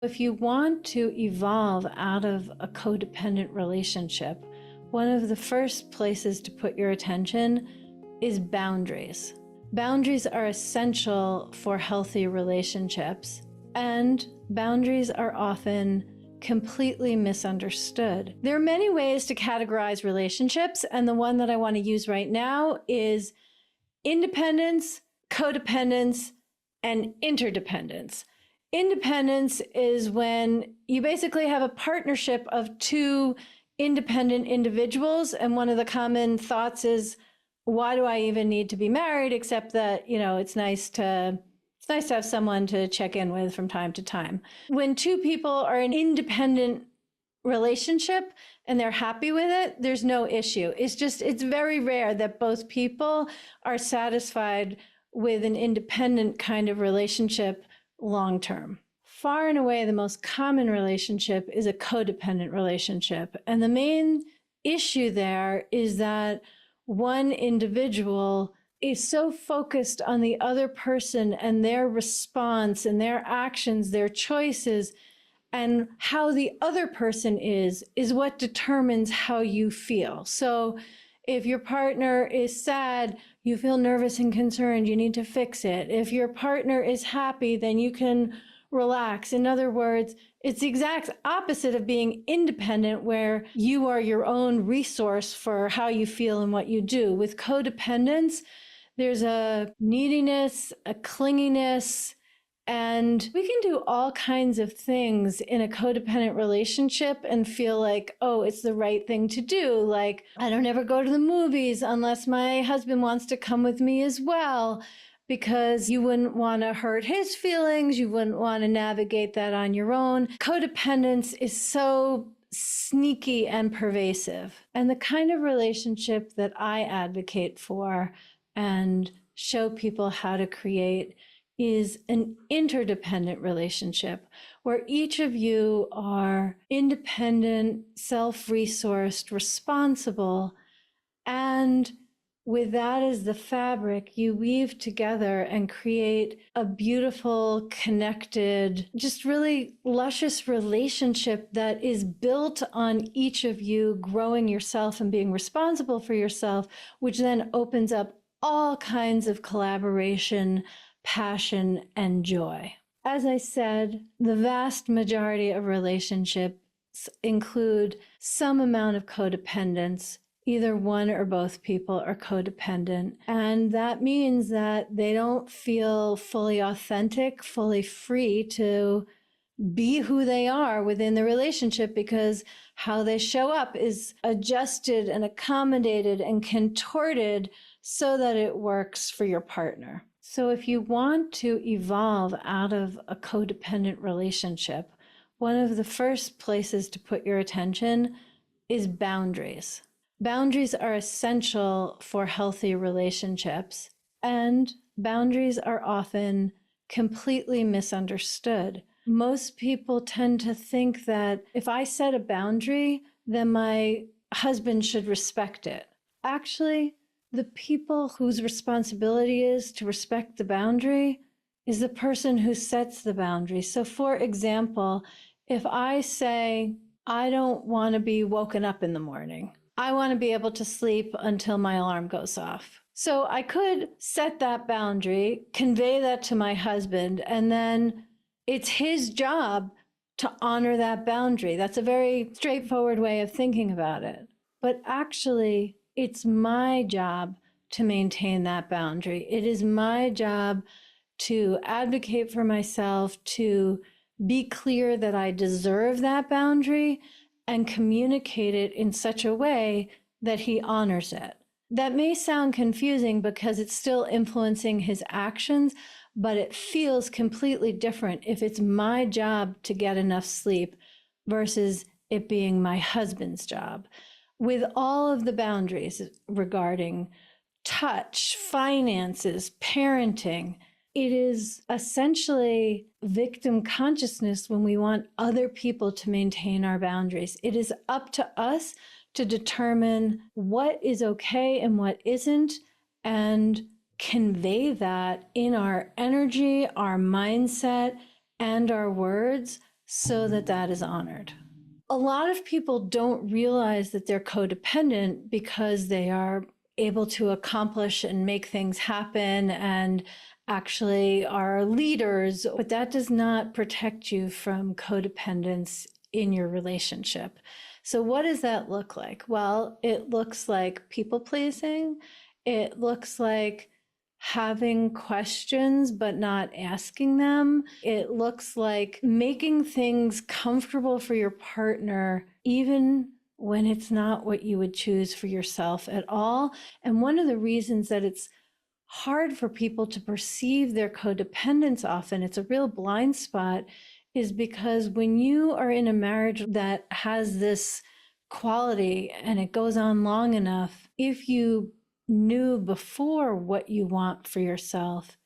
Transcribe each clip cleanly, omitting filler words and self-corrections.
If you want to evolve out of a codependent relationship, one of the first places to put your attention is boundaries. Boundaries are essential for healthy relationships, and boundaries are often completely misunderstood. There are many ways to categorize relationships, and the one that I want to use right now is independence, codependence, and interdependence. Independence is when you basically have a partnership of two independent individuals, and one of the common thoughts is, why do I even need to be married, except that, it's nice to have someone to check in with from time to time. When two people are in independent relationship and they're happy with it, there's no issue. It's very rare that both people are satisfied with an independent kind of relationship long term. Far and away, the most common relationship is a codependent relationship. And the main issue there is that one individual is so focused on the other person and their response and their actions, their choices, and how the other person is what determines how you feel. So if your partner is sad, you feel nervous and concerned, you need to fix it. If your partner is happy, then you can relax. In other words, it's the exact opposite of being independent, where you are your own resource for how you feel and what you do. With codependence, there's a neediness, a clinginess, and we can do all kinds of things in a codependent relationship and feel like, oh, it's the right thing to do. Like, I don't ever go to the movies unless my husband wants to come with me as well, because you wouldn't want to hurt his feelings. You wouldn't want to navigate that on your own. Codependence is so sneaky and pervasive. And the kind of relationship that I advocate for and show people how to create is an interdependent relationship where each of you are independent, self-resourced, responsible, and with that as the fabric, you weave together and create a beautiful, connected, just really luscious relationship that is built on each of you growing yourself and being responsible for yourself, which then opens up all kinds of collaboration, passion, and joy. As I said, the vast majority of relationships include some amount of codependence. Either one or both people are codependent. And that means that they don't feel fully authentic, fully free to be who they are within the relationship, because how they show up is adjusted and accommodated and contorted so that it works for your partner. So if you want to evolve out of a codependent relationship, one of the first places to put your attention is boundaries. Boundaries are essential for healthy relationships, and boundaries are often completely misunderstood. Most people tend to think that if I set a boundary, then my husband should respect it. Actually, the people whose responsibility is to respect the boundary is the person who sets the boundary. So for example, if I say, I don't want to be woken up in the morning, I want to be able to sleep until my alarm goes off. So I could set that boundary, convey that to my husband, and then it's his job to honor that boundary. That's a very straightforward way of thinking about it. But actually, it's my job to maintain that boundary. It is my job to advocate for myself, to be clear that I deserve that boundary and communicate it in such a way that he honors it. That may sound confusing because it's still influencing his actions, but it feels completely different if it's my job to get enough sleep versus it being my husband's job. With all of the boundaries regarding touch, finances, parenting, it is essentially victim consciousness when we want other people to maintain our boundaries. It is up to us to determine what is okay and what isn't, and convey that in our energy, our mindset, and our words so that that is honored. A lot of people don't realize that they're codependent because they are able to accomplish and make things happen and actually are leaders, but that does not protect you from codependence in your relationship. So what does that look like? Well, it looks like people pleasing. It looks like having questions but not asking them. It looks like making things comfortable for your partner, even when it's not what you would choose for yourself at all. And one of the reasons that it's hard for people to perceive their codependence often, it's a real blind spot, is because when you are in a marriage that has this quality and it goes on long enough, if you knew before what you want for yourself,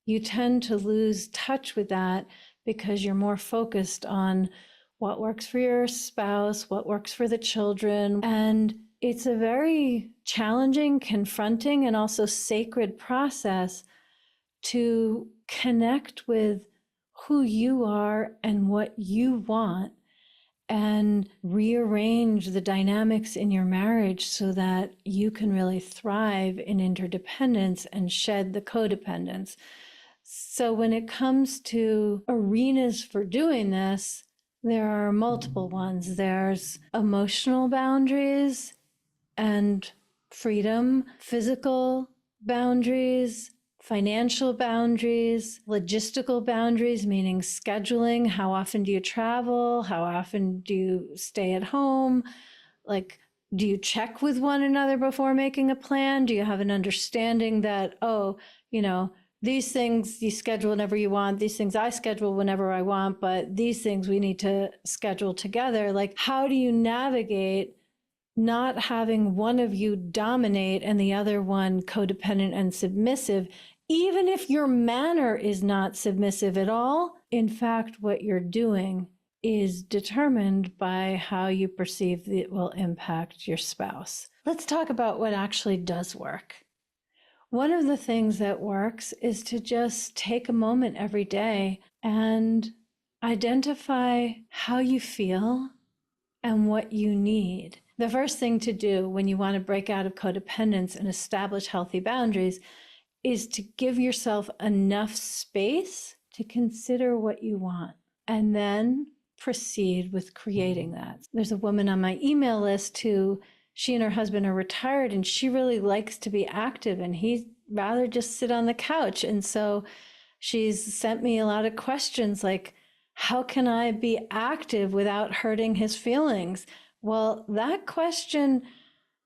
you tend to lose touch with that because you're more focused on what works for your spouse, what works for the children. And it's a very challenging, confronting, and also sacred process to connect with who you are and what you want and rearrange the dynamics in your marriage so that you can really thrive in interdependence and shed the codependence. So when it comes to arenas for doing this, there are multiple ones. There's emotional boundaries and freedom, physical boundaries, financial boundaries, logistical boundaries, meaning scheduling. How often do you travel? How often do you stay at home? Like, do you check with one another before making a plan? Do you have an understanding that, oh, these things you schedule whenever you want, these things I schedule whenever I want, but these things we need to schedule together? Like, how do you navigate not having one of you dominate and the other one codependent and submissive, even if your manner is not submissive at all? In fact, what you're doing is determined by how you perceive that it will impact your spouse. Let's talk about what actually does work. One of the things that works is to just take a moment every day and identify how you feel and what you need. The first thing to do when you want to break out of codependence and establish healthy boundaries is to give yourself enough space to consider what you want and then proceed with creating that. There's a woman on my email list who, she and her husband are retired and she really likes to be active and he'd rather just sit on the couch. And so she's sent me a lot of questions like, how can I be active without hurting his feelings? Well, that question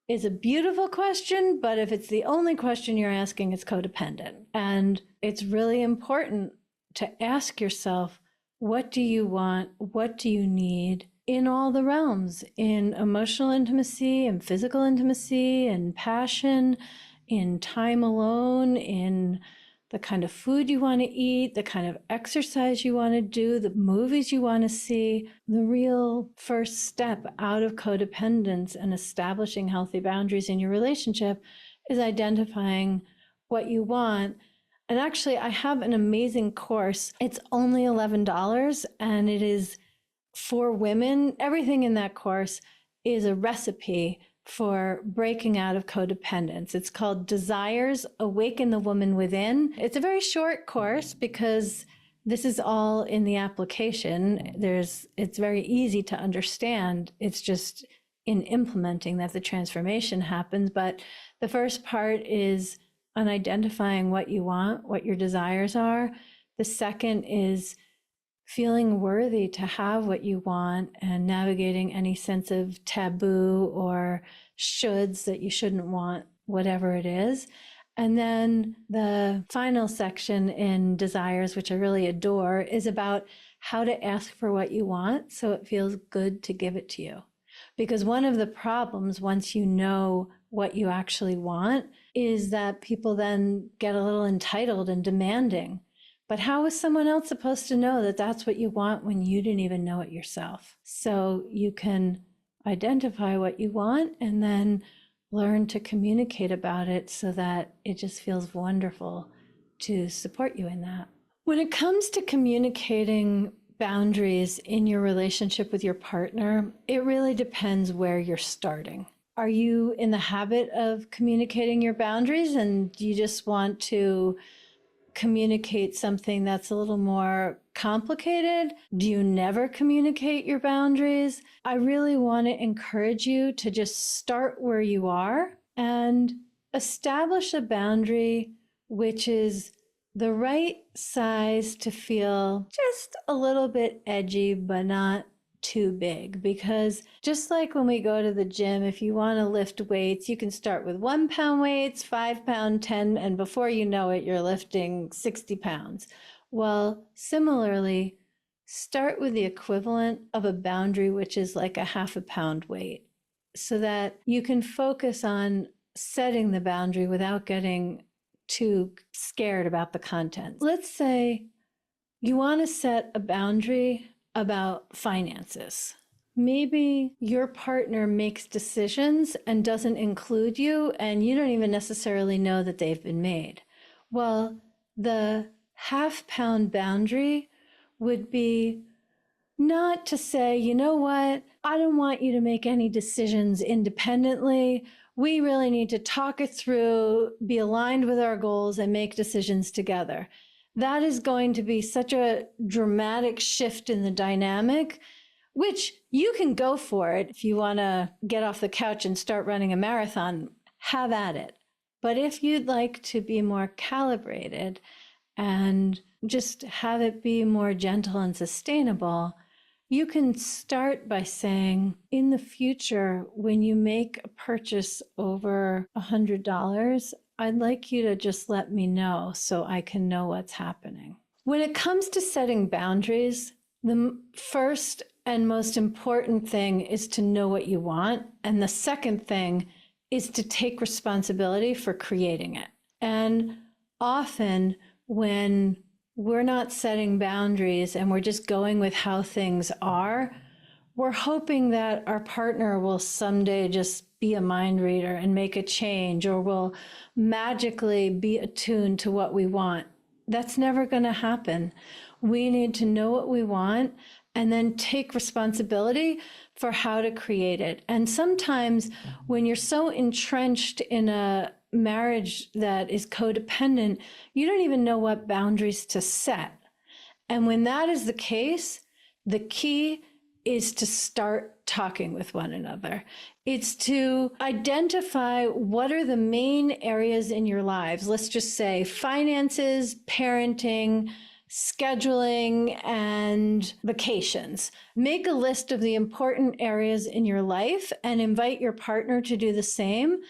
is a beautiful question, but if it's the only question you're asking, it's codependent. And it's really important to ask yourself, what do you want? What do you need in all the realms, in emotional intimacy and physical intimacy and passion, in time alone, in the kind of food you want to eat, the kind of exercise you want to do, the movies you want to see. The real first step out of codependence and establishing healthy boundaries in your relationship is identifying what you want. And actually, I have an amazing course. It's only $11 and it is for women. Everything in that course is a recipe for breaking out of codependence. It's called Desires, Awaken the Woman Within. It's a very short course because this is all in the application. It's very easy to understand. It's just in implementing that the transformation happens. But the first part is on identifying what you want, what your desires are. The second is feeling worthy to have what you want and navigating any sense of taboo or shoulds that you shouldn't want, whatever it is. And then the final section in Desires, which I really adore, is about how to ask for what you want so it feels good to give it to you. Because one of the problems, once you know what you actually want, is that people then get a little entitled and demanding. But how is someone else supposed to know that that's what you want when you didn't even know it yourself? So you can identify what you want and then learn to communicate about it so that it just feels wonderful to support you in that. When it comes to communicating boundaries in your relationship with your partner, it really depends where you're starting. Are you in the habit of communicating your boundaries and you just want to communicate something that's a little more complicated? Do you never communicate your boundaries? I really want to encourage you to just start where you are and establish a boundary which is the right size to feel just a little bit edgy, but not too big. Because just like when we go to the gym, if you want to lift weights, you can start with 1 pound weights, 5 pound, 10, and before you know it, you're lifting 60 pounds. Well, similarly, start with the equivalent of a boundary, which is like a 1/2 pound weight, so that you can focus on setting the boundary without getting too scared about the content. Let's say you want to set a boundary about finances. Maybe your partner makes decisions and doesn't include you, and you don't even necessarily know that they've been made. Well, the 1/2 pound boundary would be not to say, you know what, I don't want you to make any decisions independently. We really need to talk it through, be aligned with our goals, and make decisions together. That is going to be such a dramatic shift in the dynamic, which you can go for it. If you want to get off the couch and start running a marathon, have at it. But if you'd like to be more calibrated and just have it be more gentle and sustainable, you can start by saying, in the future, when you make a purchase over $100, I'd like you to just let me know so I can know what's happening. When it comes to setting boundaries, the first and most important thing is to know what you want. And the second thing is to take responsibility for creating it. And often when we're not setting boundaries and we're just going with how things are, we're hoping that our partner will someday just be a mind reader and make a change, or will magically be attuned to what we want. That's never going to happen. We need to know what we want and then take responsibility for how to create it. And sometimes when you're so entrenched in a marriage that is codependent, you don't even know what boundaries to set. And when that is the case, the key is to start talking with one another. It's to identify what are the main areas in your lives. Let's just say finances, parenting, scheduling, and vacations. Make a list of the important areas in your life and invite your partner to do the same.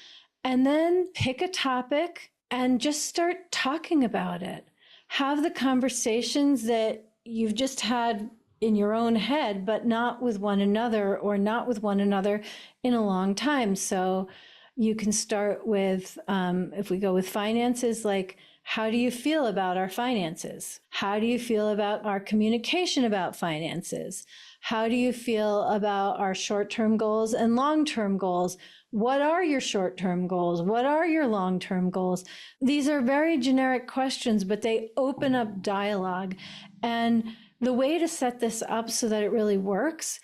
And then pick a topic and just start talking about it. Have the conversations that you've just had in your own head, but not with one another, or not with one another in a long time. So you can start with, if we go with finances, like, how do you feel about our finances? How do you feel about our communication about finances? How do you feel about our short-term goals and long-term goals? What are your short-term goals? What are your long-term goals? These are very generic questions, but they open up dialogue. And the way to set this up so that it really works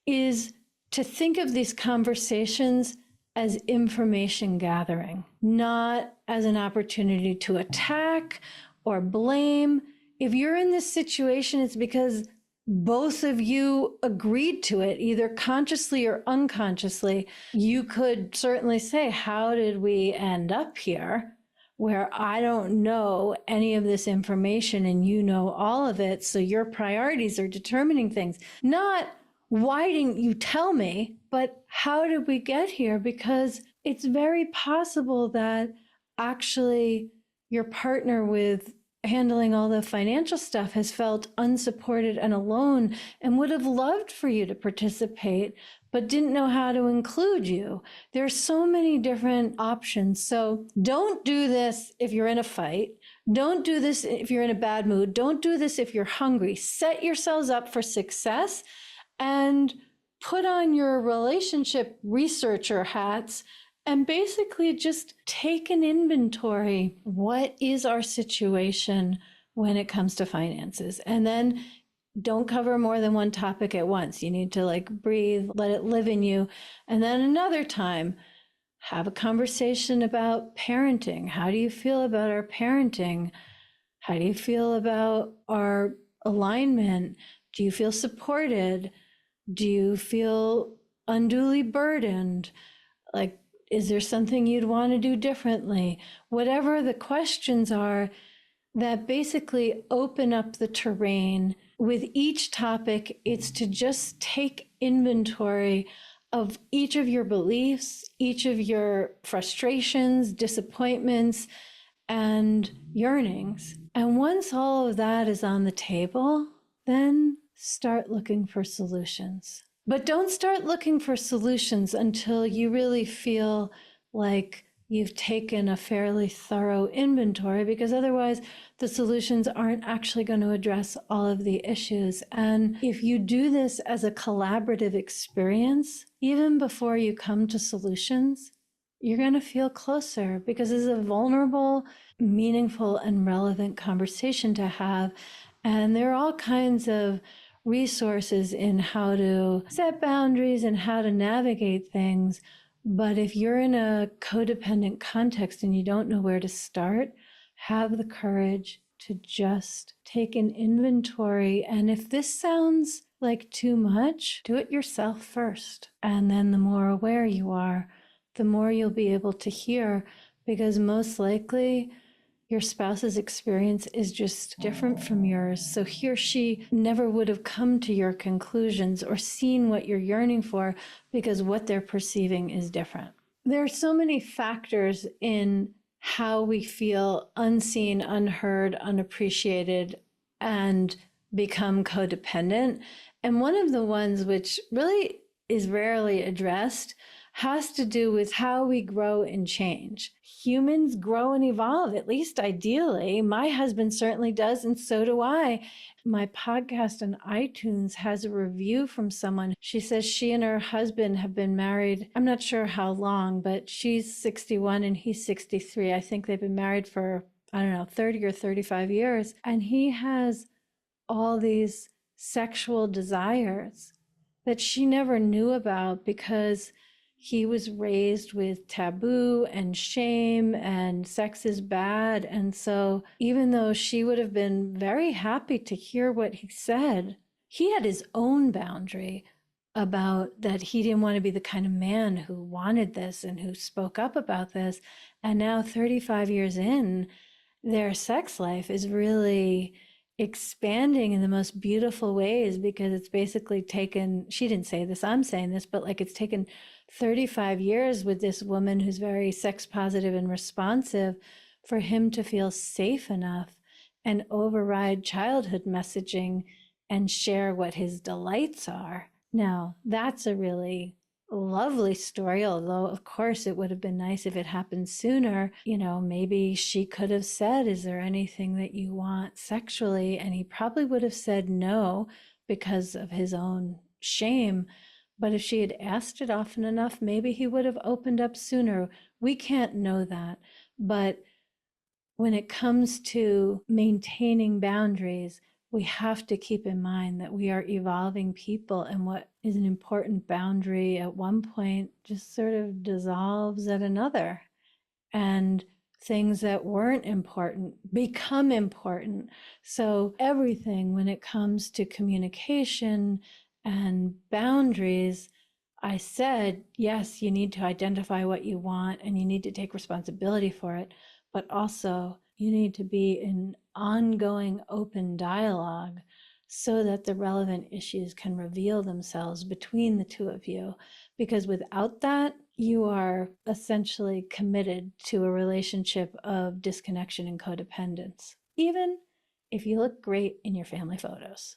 is to think of these conversations as information gathering, not as an opportunity to attack or blame. If you're in this situation, it's because both of you agreed to it, either consciously or unconsciously. You could certainly say, how did we end up here where I don't know any of this information and you know all of it? So your priorities are determining things. Not, why didn't you tell me? But how did we get here? Because it's very possible that actually your partner with handling all the financial stuff has felt unsupported and alone and would have loved for you to participate, but didn't know how to include you. There's so many different options. So don't do this if you're in a fight. Don't do this if you're in a bad mood. Don't do this if you're hungry. Set yourselves up for success and put on your relationship researcher hats and basically just take an inventory. What is our situation when it comes to finances? And then don't cover more than one topic at once. You need to like breathe, let it live in you. And then another time, have a conversation about parenting. How do you feel about our parenting? How do you feel about our alignment? Do you feel supported? Do you feel unduly burdened? Like, is there something you'd want to do differently? Whatever the questions are that basically open up the terrain. With each topic, it's to just take inventory of each of your beliefs, each of your frustrations, disappointments, and yearnings. And once all of that is on the table, then start looking for solutions. But don't start looking for solutions until you really feel like you've taken a fairly thorough inventory, because otherwise the solutions aren't actually going to address all of the issues. And if you do this as a collaborative experience, even before you come to solutions, you're going to feel closer, because it's a vulnerable, meaningful, and relevant conversation to have. And there are all kinds of resources in how to set boundaries and how to navigate things. But if you're in a codependent context and you don't know where to start, have the courage to just take an inventory. And if this sounds like too much, do it yourself first. And then the more aware you are, the more you'll be able to hear, because most likely your spouse's experience is just different from yours. So he or she never would have come to your conclusions or seen what you're yearning for, because what they're perceiving is different. There are so many factors in how we feel unseen, unheard, unappreciated, and become codependent. And one of the ones which really is rarely addressed has to do with how we grow and change. Humans grow and evolve, at least ideally. My husband certainly does, and so do I. My podcast on iTunes has a review from someone. She says she and her husband have been married, I'm not sure how long, but she's 61 and he's 63. I think they've been married for, 30 or 35 years. And he has all these sexual desires that she never knew about, because he was raised with taboo and shame and sex is bad. And so even though she would have been very happy to hear what he said, he had his own boundary about that he didn't want to be the kind of man who wanted this and who spoke up about this. And now 35 years in, their sex life is really expanding in the most beautiful ways, because it's basically taken, she didn't say this, I'm saying this, but like it's taken 35 years with this woman who's very sex positive and responsive for him to feel safe enough and override childhood messaging and share what his delights are. Now, that's a really lovely story, although of course it would have been nice if it happened sooner. Maybe she could have said, is there anything that you want sexually? And he probably would have said no because of his own shame. But if she had asked it often enough, maybe he would have opened up sooner. We can't know that. But when it comes to maintaining boundaries, we have to keep in mind that we are evolving people, and what is an important boundary at one point just sort of dissolves at another. And things that weren't important become important. So everything when it comes to communication and boundaries, I said, yes, you need to identify what you want and you need to take responsibility for it, but also you need to be in ongoing open dialogue so that the relevant issues can reveal themselves between the two of you. Because without that, you are essentially committed to a relationship of disconnection and codependence, even if you look great in your family photos.